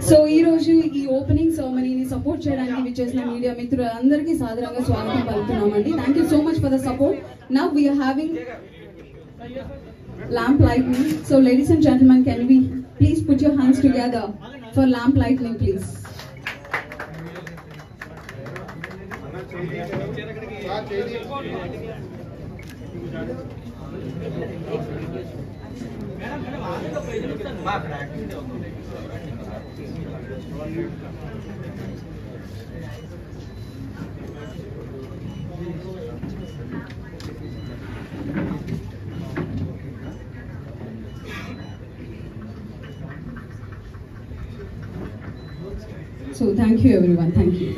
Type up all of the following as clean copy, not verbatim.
So ఈ రోజు ఈ ఓపెనింగ్ సెరమనీని సపోర్ట్ చేయడానికి విచ్చేసిన మీడియా మిత్రులందరికీ సాదరంగా స్వాగతం పలుకుతున్నామండి. Thank you so much for the support. Now we are having lamp lightning. So ladies and gentlemen, can we please put your hands together for lamp lightning, please. So thank you everyone, thank you.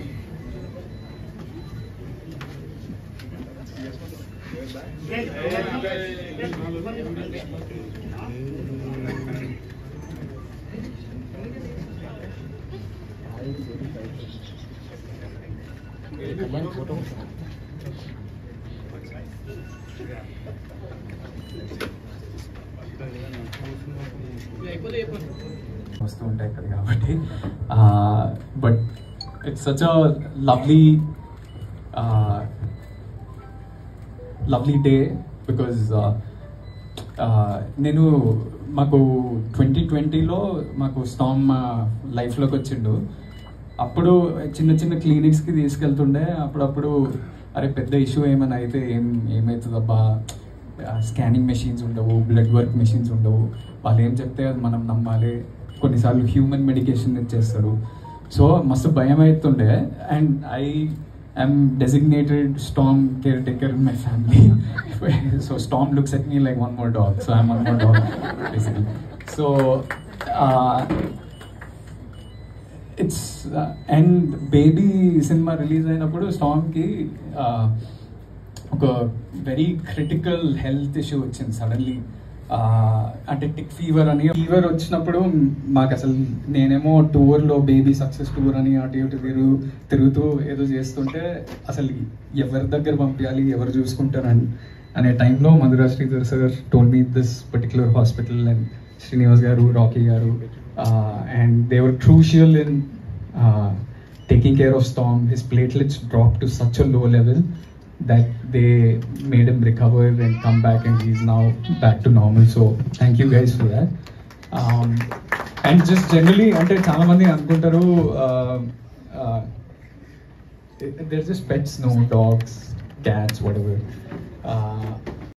వస్తూ ఉంటాయి కదా కాబట్టి but it's such a lovely day because నేను మాకు 2020లో మాకు storm లైఫ్లోకి వచ్చిండు. అప్పుడు చిన్న చిన్న క్లినిక్స్కి తీసుకెళ్తుండే. అప్పుడప్పుడు అరే పెద్ద ఇష్యూ ఏమైనా అయితే ఏమవుతుందబ్బా, స్కానింగ్ మెషిన్స్ ఉండవు, బ్లడ్ వర్క్ మెషిన్స్ ఉండవు, వాళ్ళు ఏం చెప్తే అది మనం నమ్మాలి, కొన్నిసార్లు హ్యూమన్ మెడికేషన్ ఇచ్చేస్తారు. సో మస్తు భయం అవుతుండే. And I am designated Storm caretaker in my family. So Storm looks at me like one more dog. So I'm one more dog, basically. So it's and baby cinema release అయినప్పుడు Storm ki ఒక very critical health issue వచ్చింది suddenly. అంటే tick fever వచ్చినప్పుడు మాకు అసలు నేనేమో టూర్లో baby success tour అని అటు ఇటు తిరుగుతూ ఏదో చేస్తుంటే అసలు ఎవరి దగ్గర పంపించాలి, ఎవరు చూసుకుంటారని అనే టైంలో Madhura Sridhar sir told me this particular hospital and Srinivas గారు, రాకీ గారు, and they were crucial in taking care of Stam. His platelets drop to such a low level that they made him recover and come back, and he's now back to normal. So thank you guys for that. And just generally ante chaala mandi anukuntaru they're just pets, no, dogs, cats, whatever.